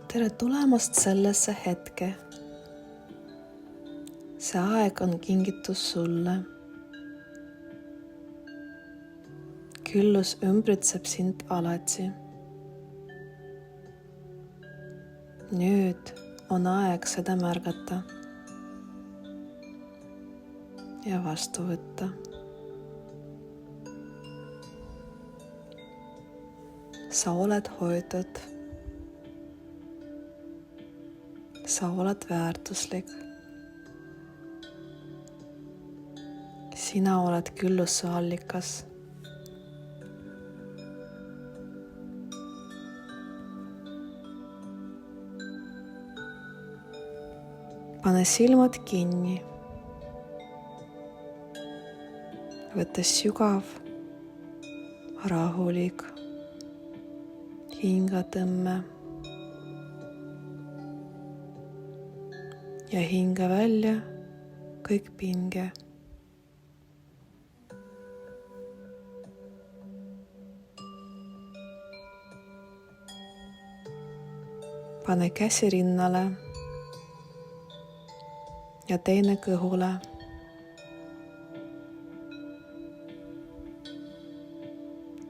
tere tulemast sellesse hetke. See aeg on kingitus sulle. Küllus ümbritseb sind alati. Nüüd on aeg seda märgata ja vastu võtta. Sa oled hoitud. Sa oled väärtuslik. Sina oled külluse allikas. Pane silmad kinni. Võta sügav, rahulik hingatõmme ja hinga välja kõik pinge. Pane käsi rinnale ja teine kõhule.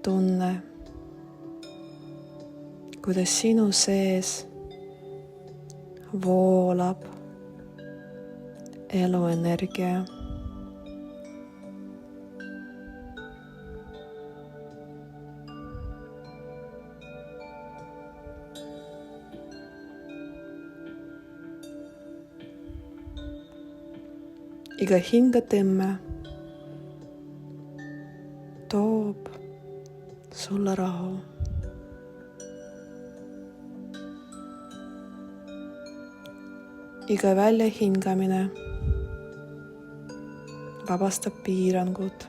Tunne, kuidas sinu sees voolab eluenergia. Iga hingatõmme toob sulle rahu. Iga väljahingamine vabastab piirangud.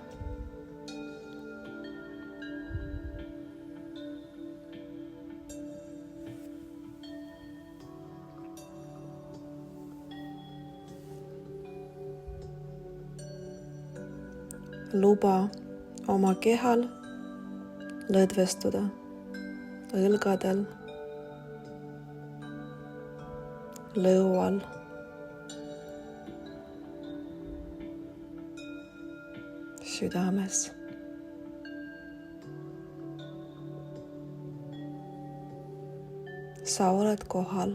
Luba oma kehal lõdvestuda õlgadel, lõual, südames. Sa oled kohal.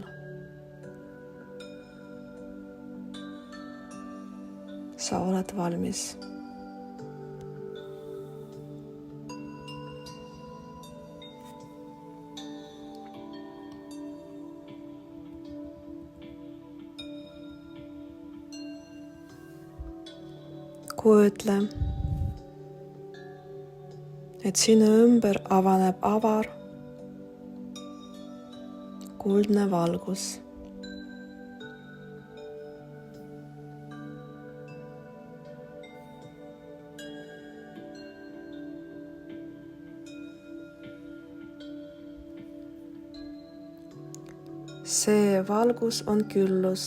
Sa oled valmis. Kujutle, et sinu ümber avaneb avar, kuldne valgus. See valgus on küllus.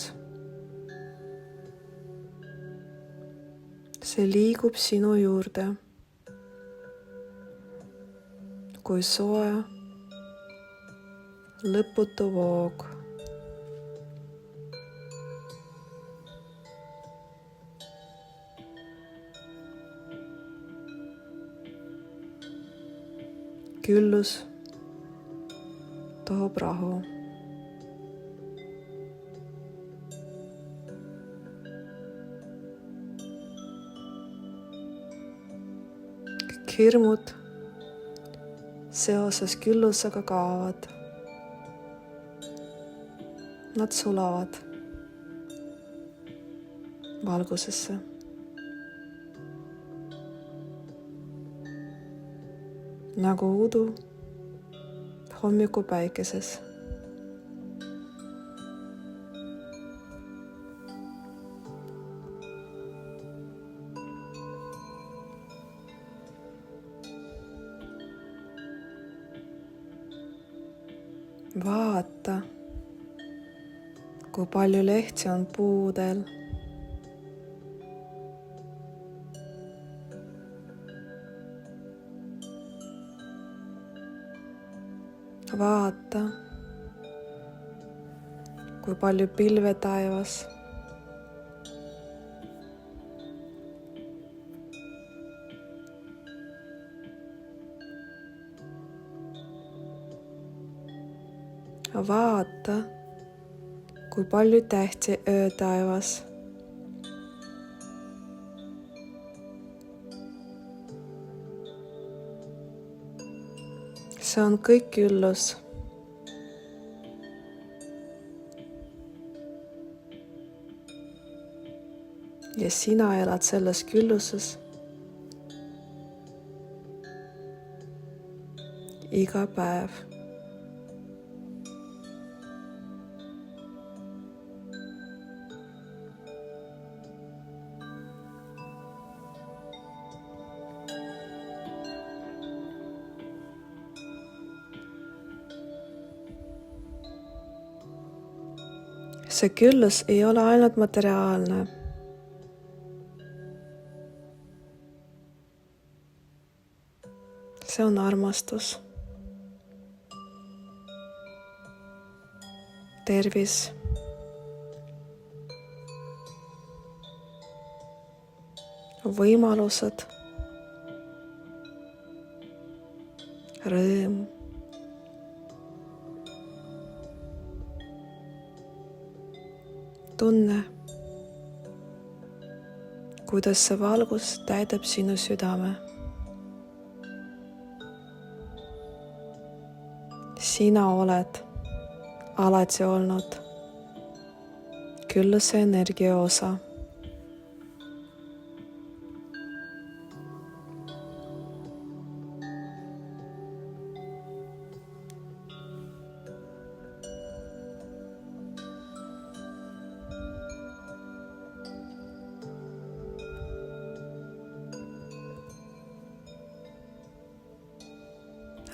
See liigub sinu juurde kui soe, lõputu voog. Küllus toob rahu. Hirmud seoses küllusega kaovad. Nad sulavad valgusesse. Nagu udu hommikupäikeses. Vaata, kui palju lehtsi on puudel. Vaata, kui palju pilve taevas. Vaata, kui palju tähti öötaevas. See on kõik üllus. Ja sina elad selles külluses iga päev. See küllus ei ole ainult materiaalne. See on armastus, tervis, võimalused, rõõm, tunne, kuidas see valgus täidab sinu südame. Sina oled alati olnud külluse energia osa.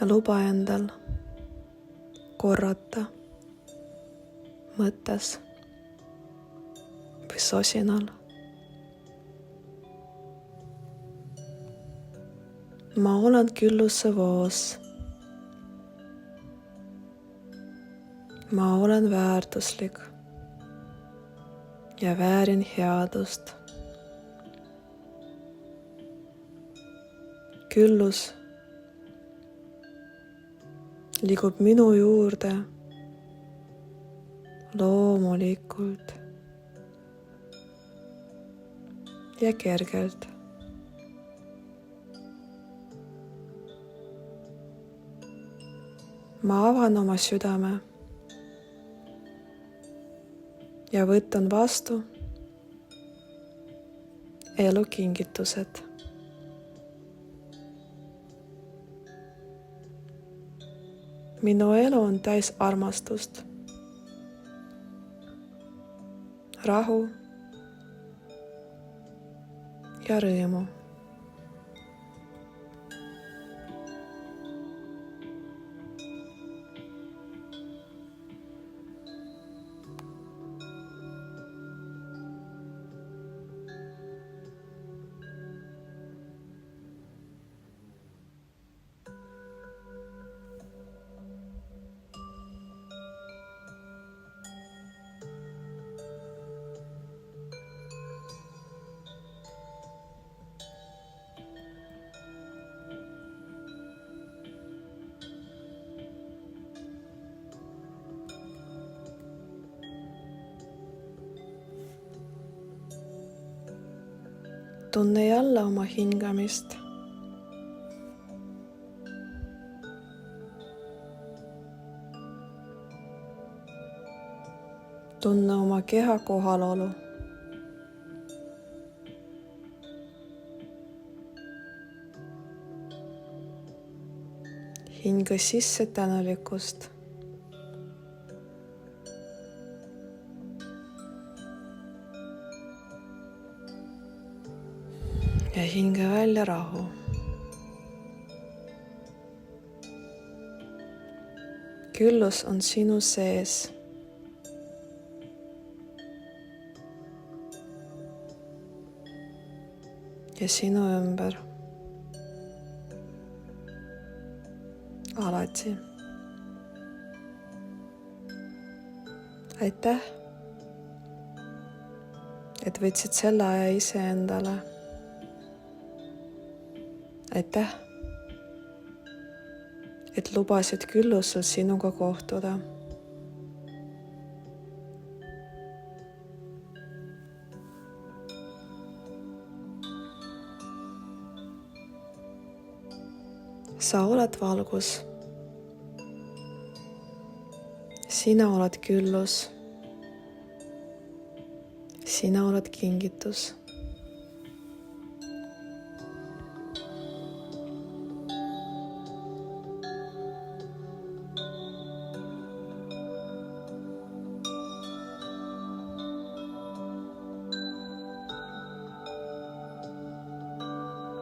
Luba endal korrata mõttes või sosinal. Ma olen külluse voos. Ma olen väärtuslik ja väärin headust. Küllus liigub minu juurde loomulikult ja kergelt. Ma avan oma südame ja võtan vastu elukingitused. Minu elu on täis armastust, rahu ja rõõmu. Tunne jälle oma hingamist. Tunne oma keha kohalolu. Hinga sisse tänulikkust. Ja hinga välja rahu. Küllus on sinu sees. Ja sinu ümber. Alati. aitäh, et võtsid selle aja iseendale. aitäh, et lubasid küllusel sinuga kohtuda. sa oled valgus. sina oled küllus. sina oled kingitus.